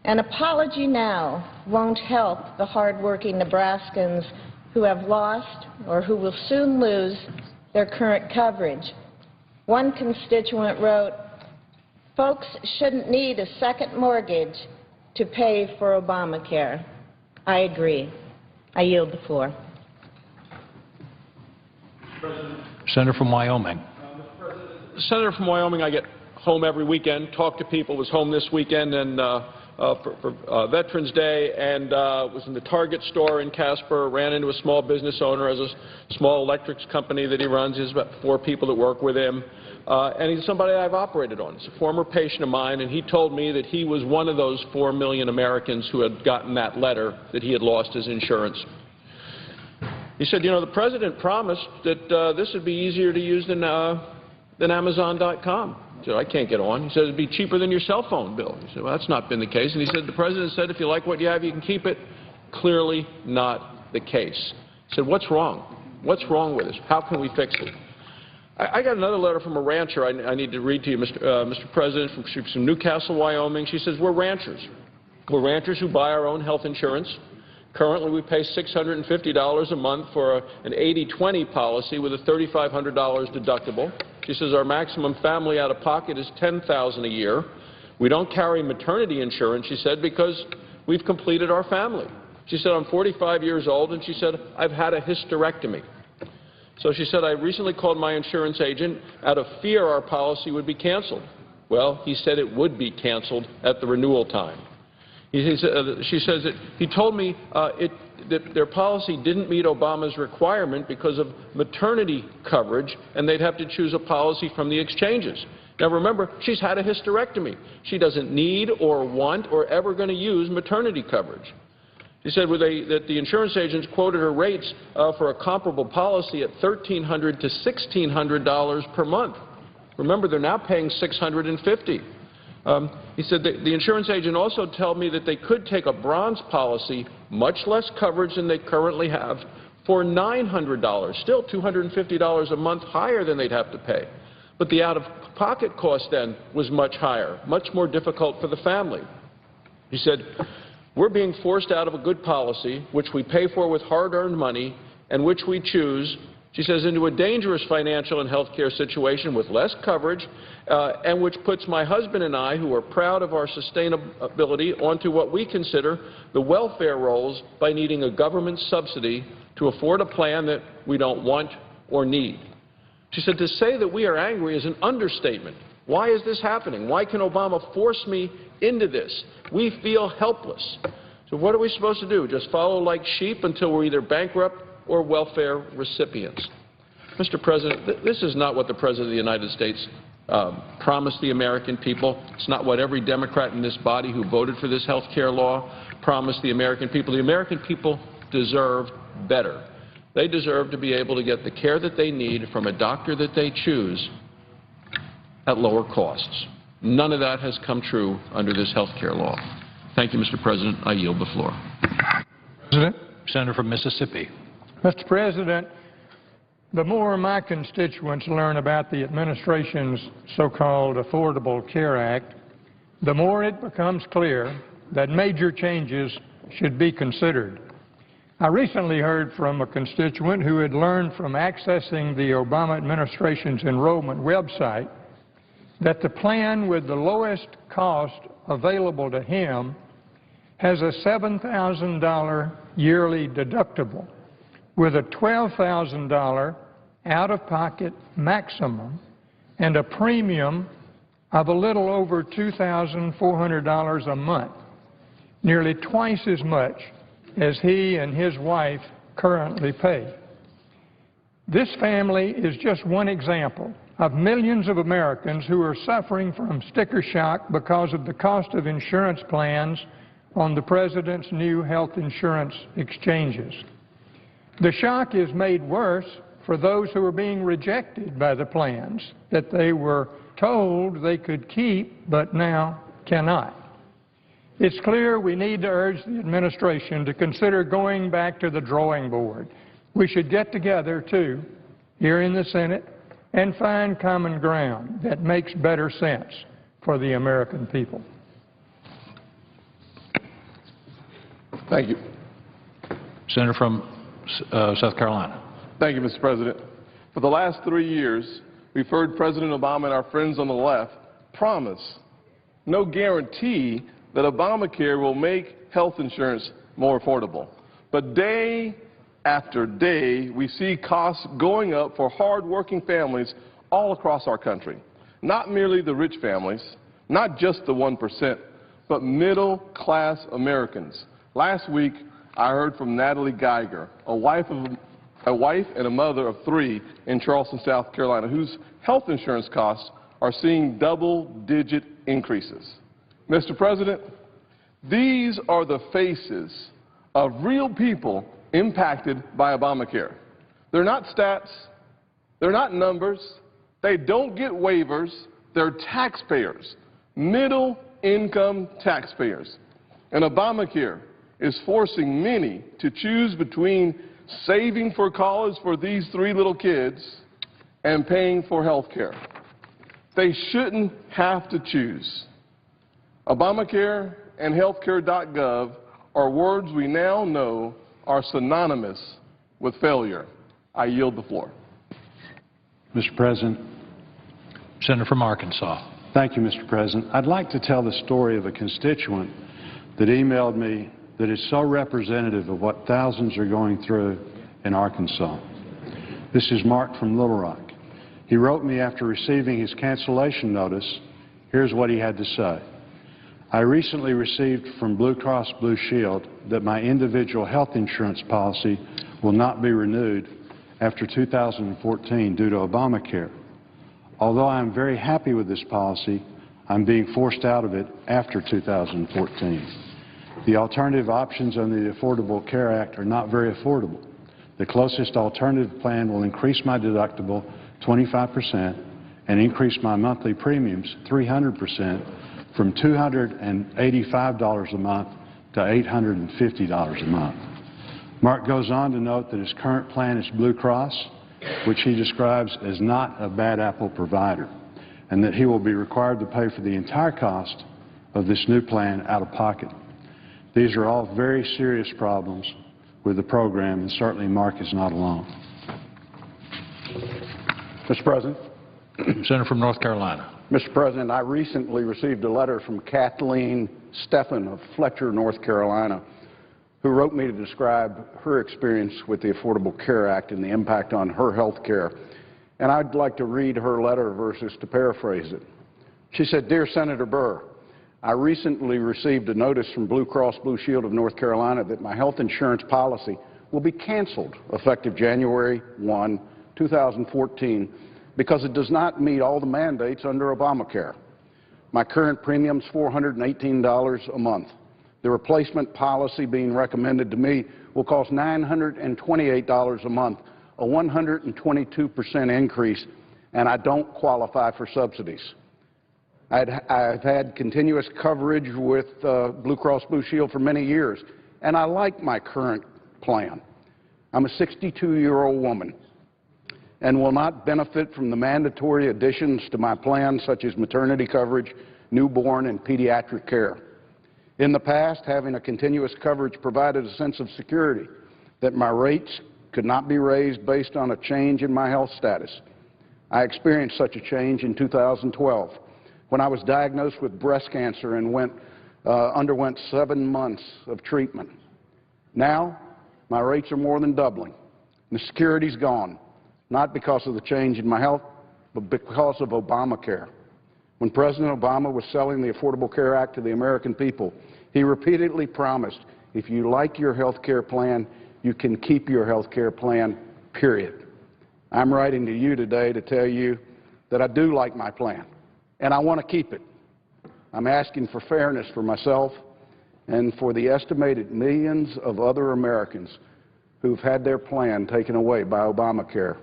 An apology now won't help the hardworking Nebraskans who have lost or who will soon lose their current coverage. One constituent wrote, folks shouldn't need a second mortgage to pay for Obamacare. I agree. I yield the floor. Senator from Wyoming. Senator from Wyoming, I get home every weekend, talk to people, was home this weekend, and Veterans Day and was in the Target store in Casper, ran into a small business owner, has a small electrics company that he runs. He has about 4 people that work with him. And he's somebody I've operated on. He's a former patient of mine, and he told me that he was one of those 4 million Americans who had gotten that letter that he had lost his insurance. He said, you know, the President promised that this would be easier to use than Amazon.com. I said, I can't get on. He said, it'd be cheaper than your cell phone bill. He said, well, that's not been the case. And he said, the President said, if you like what you have, you can keep it. Clearly not the case. He said, what's wrong? What's wrong with this? How can we fix it? I got another letter from a rancher I need to read to you, Mr. President, from Newcastle, Wyoming. She says, we're ranchers. We're ranchers who buy our own health insurance. Currently, we pay $650 a month for an 80-20 policy with a $3,500 deductible. She says our maximum family out-of-pocket is $10,000 a year. We don't carry maternity insurance, she said, because we've completed our family. She said, I'm 45 years old, and she said, I've had a hysterectomy. So she said, I recently called my insurance agent out of fear our policy would be canceled. Well, he said it would be canceled at the renewal time. She says that he told me that their policy didn't meet Obama's requirement because of maternity coverage, and they'd have to choose a policy from the exchanges. Now, remember, she's had a hysterectomy. She doesn't need or want or ever going to use maternity coverage. She said that the insurance agents quoted her rates for a comparable policy at $1,300 to $1,600 per month. Remember, they're now paying $650. He said the insurance agent also told me that they could take a bronze policy, much less coverage than they currently have, for $900, still $250 a month higher than they'd have to pay. But the out-of-pocket cost then was much higher, much more difficult for the family. He said, we're being forced out of a good policy, which we pay for with hard-earned money, and which we choose, she says, into a dangerous financial and health care situation with less coverage, and which puts my husband and I, who are proud of our sustainability, onto what we consider the welfare rolls by needing a government subsidy to afford a plan that we don't want or need. She said, to say that we are angry is an understatement. Why is this happening? Why can Obama force me into this? We feel helpless. So what are we supposed to do? Just follow like sheep until we're either bankrupt or welfare recipients? Mr. President, this is not what the President of the United States promised the American people. It's not what every Democrat in this body who voted for this health care law promised the American people. The American people deserve better. They deserve to be able to get the care that they need from a doctor that they choose at lower costs. None of that has come true under this health care law. Thank you, Mr. President. I yield the floor. President. Senator from Mississippi. Mr. President, the more my constituents learn about the administration's so-called Affordable Care Act, the more it becomes clear that major changes should be considered. I recently heard from a constituent who had learned from accessing the Obama administration's enrollment website that the plan with the lowest cost available to him has a $7,000 yearly deductible with a $12,000 out-of-pocket maximum and a premium of a little over $2,400 a month, nearly twice as much as he and his wife currently pay. This family is just one example of millions of Americans who are suffering from sticker shock because of the cost of insurance plans on the President's new health insurance exchanges. The shock is made worse for those who are being rejected by the plans that they were told they could keep but now cannot. It's clear we need to urge the administration to consider going back to the drawing board. We should get together, too, here in the Senate, and find common ground that makes better sense for the American people. Thank you. Senator from South Carolina. Thank you, Mr. President. For the last 3 years, we've heard President Obama and our friends on the left promise, no guarantee, that Obamacare will make health insurance more affordable. But day after day, we see costs going up for hard-working families all across our country. Not merely the rich families, not just the 1%, but middle-class Americans. Last week, I heard from Natalie Geiger, a wife and a mother of 3 in Charleston, South Carolina, whose health insurance costs are seeing double-digit increases. Mr. President, these are the faces of real people impacted by Obamacare. They're not stats. They're not numbers. They don't get waivers. They're taxpayers, middle-income taxpayers. And Obamacare is forcing many to choose between saving for college for these 3 little kids and paying for health care. They shouldn't have to choose. Obamacare and healthcare.gov are words we now know are synonymous with failure. I yield the floor. Mr. President. Senator from Arkansas. Thank you, Mr. President. I'd like to tell the story of a constituent that emailed me that is so representative of what thousands are going through in Arkansas. This is Mark from Little Rock. He wrote me after receiving his cancellation notice. Here's what he had to say. I recently received from Blue Cross Blue Shield that my individual health insurance policy will not be renewed after 2014 due to Obamacare. Although I am very happy with this policy, I'm being forced out of it after 2014. The alternative options under the Affordable Care Act are not very affordable. The closest alternative plan will increase my deductible 25% and increase my monthly premiums 300% from $285 a month to $850 a month. Mark goes on to note that his current plan is Blue Cross, which he describes as not a bad apple provider, and that he will be required to pay for the entire cost of this new plan out of pocket. These are all very serious problems with the program, and certainly Mark is not alone. Mr. President. Senator from North Carolina. Mr. President, I recently received a letter from Kathleen Steffen of Fletcher, North Carolina, who wrote me to describe her experience with the Affordable Care Act and the impact on her health care. And I'd like to read her letter versus to paraphrase it. She said, Dear Senator Burr, I recently received a notice from Blue Cross Blue Shield of North Carolina that my health insurance policy will be canceled effective January 1, 2014, because it does not meet all the mandates under Obamacare. My current premium is $418 a month. The replacement policy being recommended to me will cost $928 a month, a 122% increase, and I don't qualify for subsidies. I've had continuous coverage with Blue Cross Blue Shield for many years, and I like my current plan. I'm a 62-year-old woman and will not benefit from the mandatory additions to my plan, such as maternity coverage, newborn, and pediatric care. In the past, having a continuous coverage provided a sense of security that my rates could not be raised based on a change in my health status. I experienced such a change in 2012 when I was diagnosed with breast cancer and underwent 7 months of treatment. Now, my rates are more than doubling. The security's gone, not because of the change in my health, but because of Obamacare. When President Obama was selling the Affordable Care Act to the American people, he repeatedly promised, if you like your health care plan, you can keep your health care plan, period. I'm writing to you today to tell you that I do like my plan, and I want to keep it. I'm asking for fairness for myself and for the estimated millions of other Americans who've had their plan taken away by Obamacare.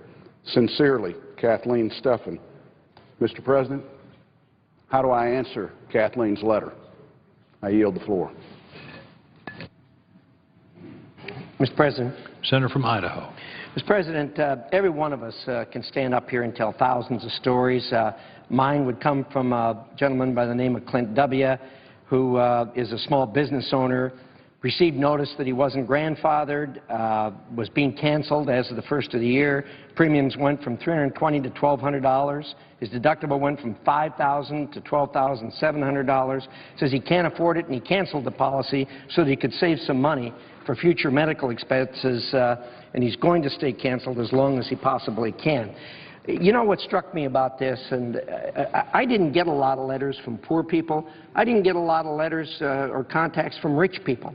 Sincerely, Kathleen Steffen. Mr. President, how do I answer Kathleen's letter? I yield the floor. Mr. President. Senator from Idaho. Mr. President, every one of us can stand up here and tell thousands of stories. Mine would come from a gentleman by the name of Clint W., who is a small business owner, received notice that he wasn't grandfathered, was being canceled as of the first of the year. Premiums went from $320 to $1,200. His deductible went from $5,000 to $12,700. Says he can't afford it, and he canceled the policy so that he could save some money for future medical expenses, and he's going to stay canceled as long as he possibly can. You know what struck me about this, and I didn't get a lot of letters from poor people. I didn't get a lot of letters or contacts from rich people.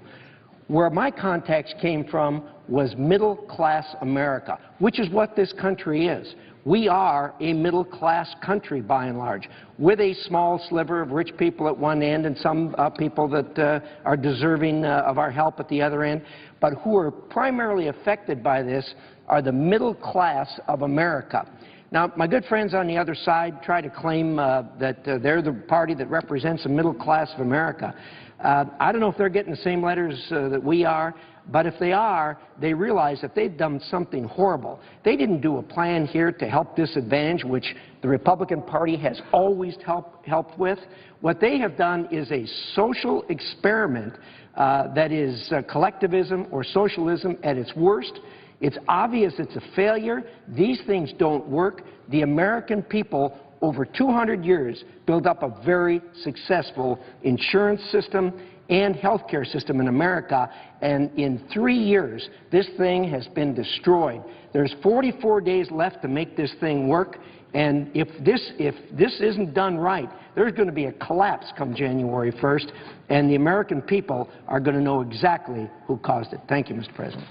Where my contacts came from was middle-class America, which is what this country is. We are a middle-class country, by and large, with a small sliver of rich people at one end and some people that are deserving of our help at the other end. But who are primarily affected by this are the middle class of America. Now, my good friends on the other side try to claim that they're the party that represents the middle class of America. I don't know if they're getting the same letters that we are, but if they are, they realize that they've done something horrible. They didn't do a plan here to help disadvantage, which the Republican Party has always helped with. What they have done is a social experiment that is collectivism or socialism at its worst. It's obvious it's a failure. These things don't work. The American people, over 200 years, built up a very successful insurance system and health care system in America, and in 3 years, this thing has been destroyed. There's 44 days left to make this thing work, and if this isn't done right, there's going to be a collapse come January 1st, and the American people are going to know exactly who caused it. Thank you, Mr. President.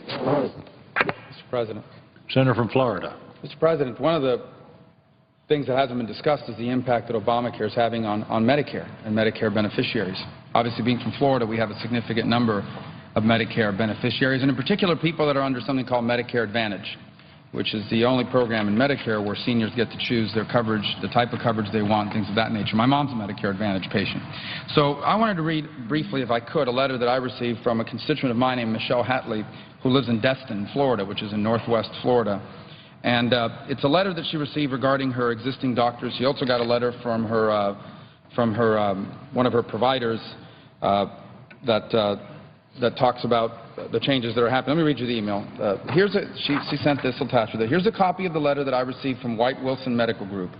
Mr. President. Senator from Florida. Mr. President, one of the things that hasn't been discussed is the impact that Obamacare is having on Medicare and Medicare beneficiaries. Obviously, being from Florida, we have a significant number of Medicare beneficiaries, and in particular people that are under something called Medicare Advantage, which is the only program in Medicare where seniors get to choose their coverage, the type of coverage they want, things of that nature. My mom's a Medicare Advantage patient. So I wanted to read briefly, if I could, a letter that I received from a constituent of mine named Michelle Hatley, who lives in Destin, Florida, which is in northwest Florida. And it's a letter that she received regarding her existing doctors. She also got a letter from one of her providers that talks about the changes that are happening. Let me read you the email. She sent this attached with it. Here's a copy of the letter that I received from White Wilson Medical Group.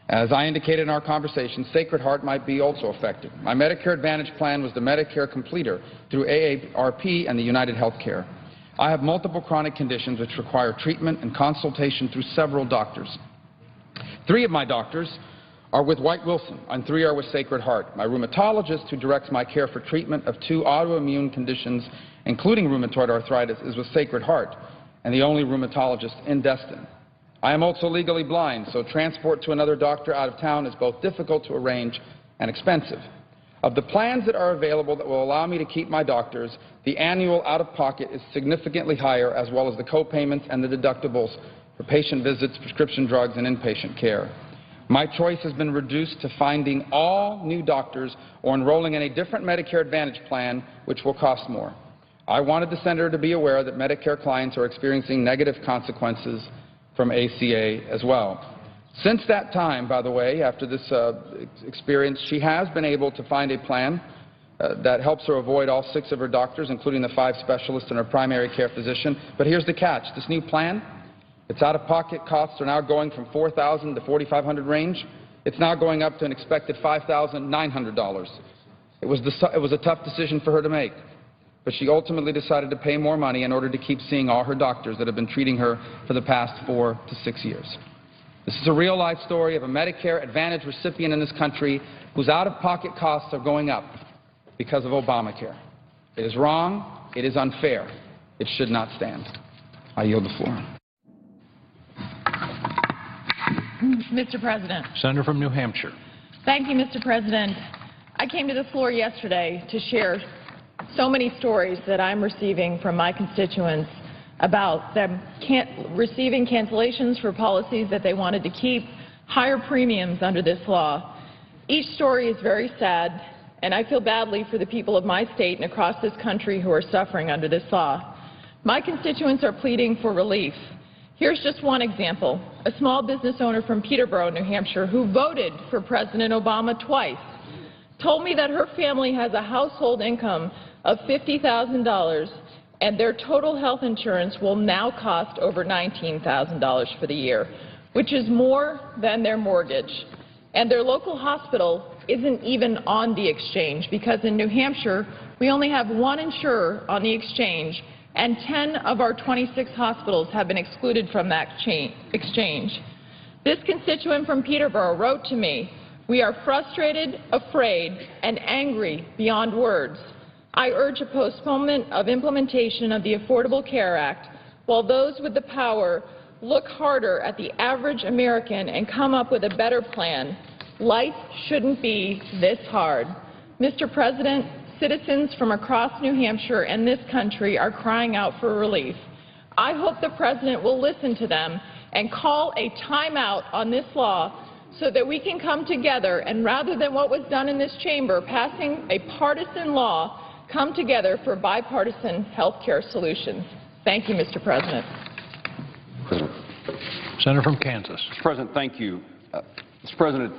As I indicated in our conversation, Sacred Heart might be also affected. My Medicare Advantage plan was the Medicare Completer through AARP and the United Healthcare. I have multiple chronic conditions which require treatment and consultation through several doctors. 3 of my doctors are with White Wilson, and 3 are with Sacred Heart. My rheumatologist, who directs my care for treatment of 2 autoimmune conditions, including rheumatoid arthritis, is with Sacred Heart, and the only rheumatologist in Destin. I am also legally blind, so transport to another doctor out of town is both difficult to arrange and expensive. Of the plans that are available that will allow me to keep my doctors, the annual out-of-pocket is significantly higher, as well as the co-payments and the deductibles for patient visits, prescription drugs, and inpatient care. My choice has been reduced to finding all new doctors or enrolling in a different Medicare Advantage plan, which will cost more. I wanted the Senator to be aware that Medicare clients are experiencing negative consequences from ACA as well. Since that time, by the way, after this experience, she has been able to find a plan that helps her avoid all 6 of her doctors, including the 5 specialists and her primary care physician. But here's the catch. This new plan, its out-of-pocket costs are now going from $4,000 to $4,500 range. It's now going up to an expected $5,900. It was a tough decision for her to make, but she ultimately decided to pay more money in order to keep seeing all her doctors that have been treating her for the past 4 to 6 years. This is a real-life story of a Medicare Advantage recipient in this country whose out-of-pocket costs are going up because of Obamacare. It is wrong. It is unfair. It should not stand. I yield the floor. Mr. President. Senator from New Hampshire. Thank you, Mr. President. I came to the floor yesterday to share so many stories that I'm receiving from my constituents about them receiving cancellations for policies that they wanted to keep, higher premiums under this law. Each story is very sad, and I feel badly for the people of my state and across this country who are suffering under this law. My constituents are pleading for relief. Here's just one example. A small business owner from Peterborough, New Hampshire, who voted for President Obama twice, told me that her family has a household income of $50,000 and their total health insurance will now cost over $19,000 for the year, which is more than their mortgage. And their local hospital isn't even on the exchange because in New Hampshire, we only have one insurer on the exchange, and 10 of our 26 hospitals have been excluded from that exchange. This constituent from Peterborough wrote to me, "We are frustrated, afraid, and angry beyond words. I urge a postponement of implementation of the Affordable Care Act while those with the power look harder at the average American and come up with a better plan. Life shouldn't be this hard." Mr. President, citizens from across New Hampshire and this country are crying out for relief. I hope the President will listen to them and call a timeout on this law so that we can come together and, rather than what was done in this chamber, passing a partisan law, come together for bipartisan health care solutions. Thank you, Mr. President. Senator from Kansas. Mr. President, thank you. Mr. President,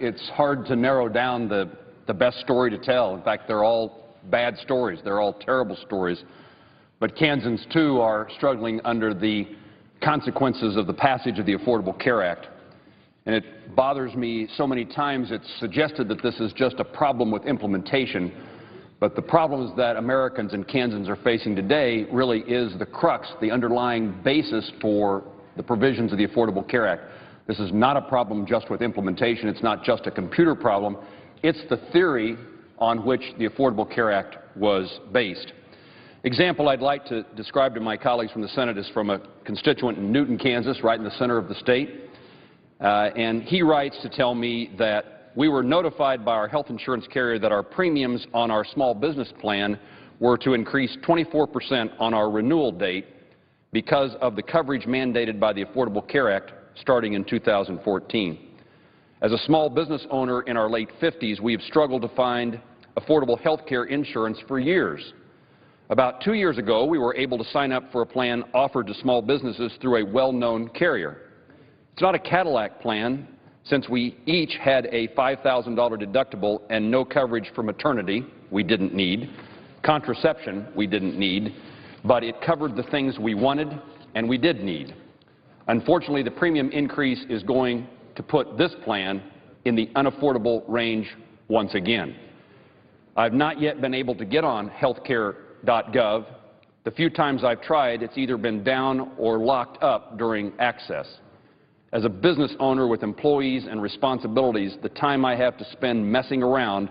it's hard to narrow down the best story to tell. In fact, they're all bad stories. They're all terrible stories. But Kansans, too, are struggling under the consequences of the passage of the Affordable Care Act. And it bothers me so many times it's suggested that this is just a problem with implementation. But the problems that Americans and Kansans are facing today really is the crux, the underlying basis for the provisions of the Affordable Care Act. This is not a problem just with implementation. It's not just a computer problem. It's the theory on which the Affordable Care Act was based. Example I'd like to describe to my colleagues from the Senate is from a constituent in Newton, Kansas, right in the center of the state. And he writes to tell me that we were notified by our health insurance carrier that our premiums on our small business plan were to increase 24% on our renewal date because of the coverage mandated by the Affordable Care Act starting in 2014. As a small business owner in our late 50s, we have struggled to find affordable health care insurance for years. About 2 years ago, we were able to sign up for a plan offered to small businesses through a well-known carrier. It's not a Cadillac plan, since we each had a $5,000 deductible and no coverage for maternity we didn't need, contraception we didn't need, but it covered the things we wanted and we did need. Unfortunately, the premium increase is going to put this plan in the unaffordable range once again. I've not yet been able to get on healthcare.gov. The few times I've tried, it's either been down or locked up during access. As a business owner with employees and responsibilities, the time I have to spend messing around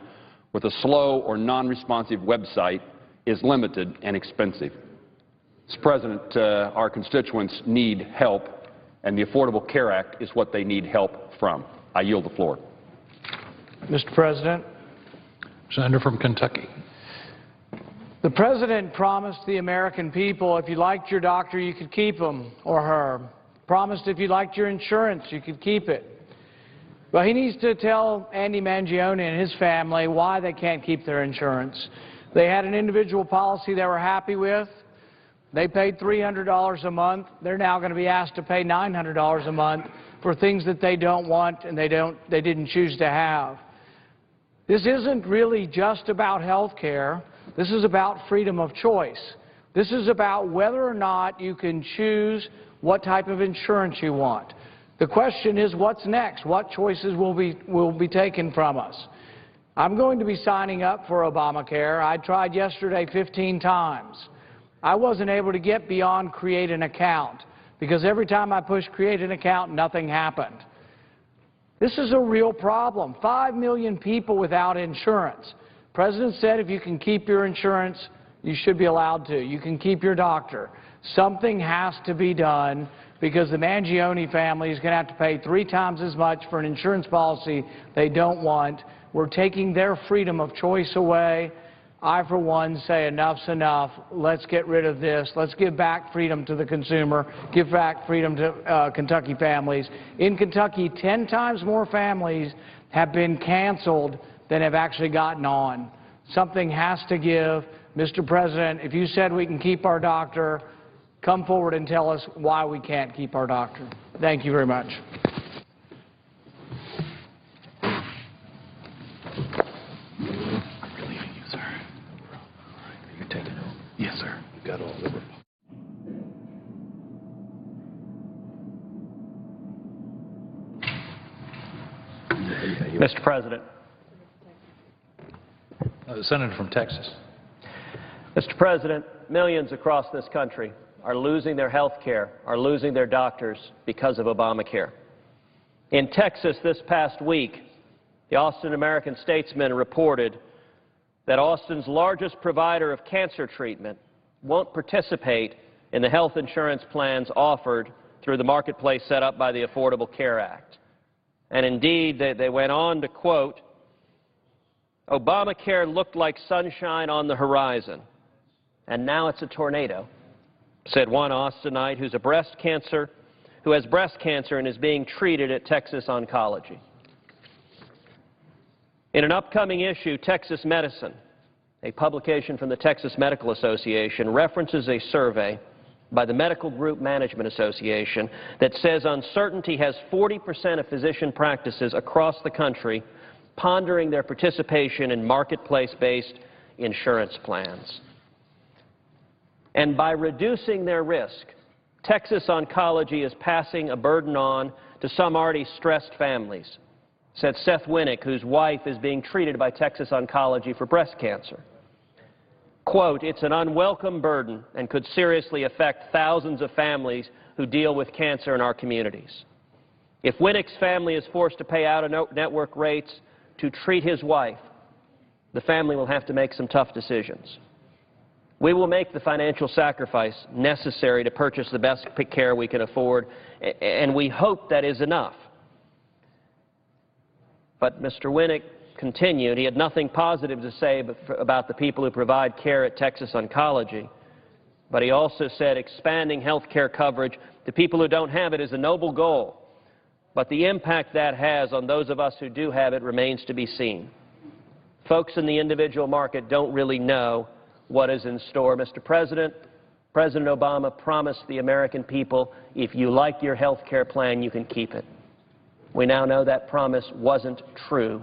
with a slow or non-responsive website is limited and expensive. Mr. President, our constituents need help, and the Affordable Care Act is what they need help from. I yield the floor. Mr. President. Senator from Kentucky. The President promised the American people if you liked your doctor, you could keep him or her. Promised if you liked your insurance, you could keep it. Well, he needs to tell Andy Mangione and his family why they can't keep their insurance. They had an individual policy they were happy with. They paid $300 a month. They're now going to be asked to pay $900 a month for things that they don't want and they didn't choose to have. This isn't really just about health care. This is about freedom of choice. This is about whether or not you can choose what type of insurance you want. The question is, what's next? What choices will be taken from us? I'm going to be signing up for Obamacare. I tried yesterday 15 times. I wasn't able to get beyond create an account because every time I pushed create an account, nothing happened. This is a real problem. 5 million people without insurance. The President said if you can keep your insurance, you should be allowed to. You can keep your doctor. Something has to be done because the Mangione family is going to have to pay 3 times as much for an insurance policy they don't want. We're taking their freedom of choice away. I, for one, say enough's enough. Let's get rid of this. Let's give back freedom to the consumer. Give back freedom to Kentucky families. In Kentucky, 10 times more families have been canceled than have actually gotten on. Something has to give. Mr. President, if you said we can keep our doctor, come forward and tell us why we can't keep our doctor. Thank you very much. Yes, sir. You've got all the Mr. President. Senator from Texas. Mr. President, millions across this country are losing their health care, are losing their doctors because of Obamacare. In Texas this past week, the Austin American-Statesman reported that Austin's largest provider of cancer treatment won't participate in the health insurance plans offered through the marketplace set up by the Affordable Care Act. And indeed, they went on to quote, "Obamacare looked like sunshine on the horizon, and now it's a tornado," said one Austinite who has breast cancer and is being treated at Texas Oncology. In an upcoming issue, Texas Medicine, a publication from the Texas Medical Association, references a survey by the Medical Group Management Association that says uncertainty has 40% of physician practices across the country pondering their participation in marketplace-based insurance plans. And by reducing their risk, Texas Oncology is passing a burden on to some already stressed families, said Seth Winnick, whose wife is being treated by Texas Oncology for breast cancer. Quote, "It's an unwelcome burden and could seriously affect thousands of families who deal with cancer in our communities. If Winnick's family is forced to pay out-of-network rates to treat his wife, the family will have to make some tough decisions. We will make the financial sacrifice necessary to purchase the best care we can afford, and we hope that is enough." But Mr. Winnick continued, he had nothing positive to say about the people who provide care at Texas Oncology, but he also said expanding health care coverage to people who don't have it is a noble goal, but the impact that has on those of us who do have it remains to be seen. Folks in the individual market don't really know what is in store. Mr. President, President Obama promised the American people, if you like your health care plan, you can keep it. We now know that promise wasn't true.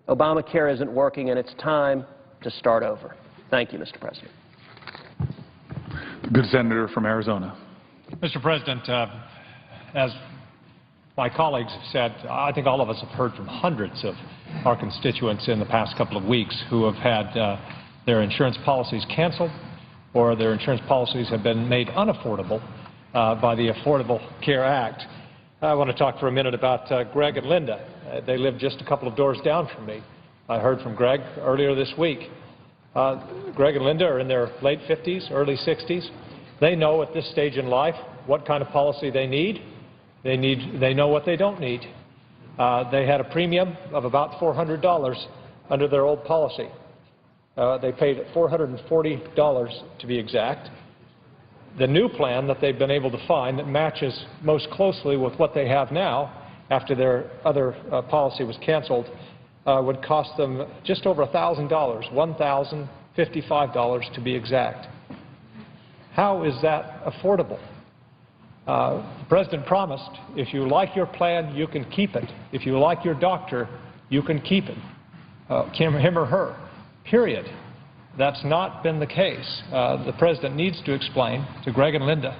Obamacare isn't working, and it's time to start over. Thank you, Mr. President. Good senator from Arizona. Mr. President, as my colleagues have said, I think all of us have heard from hundreds of our constituents in the past couple of weeks who have had their insurance policies canceled or their insurance policies have been made unaffordable by the Affordable Care Act. I want to talk for a minute about Greg and Linda. They live just a couple of doors down from me. I heard from Greg earlier this week. Greg and Linda are in their late 50s, early 60s. They know at this stage in life what kind of policy they need. They know what they don't need. They had a premium of about $400 under their old policy. They paid $440 to be exact. The new plan that they've been able to find that matches most closely with what they have now after their other policy was canceled would cost them just over $1,000, $1,055 to be exact. How is that affordable? The President promised, if you like your plan, you can keep it. If you like your doctor, you can keep it. Him or her, period. That's not been the case. The President needs to explain to Greg and Linda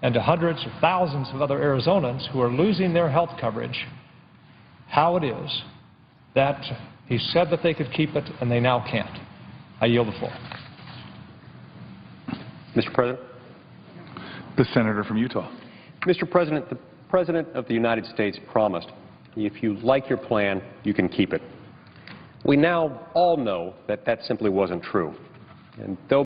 and to hundreds or thousands of other Arizonans who are losing their health coverage how it is that he said that they could keep it and they now can't. I yield the floor. Mr. President. The senator from Utah. Mr. President, the President of the United States promised, if you like your plan, you can keep it. We now all know that that simply wasn't true. And though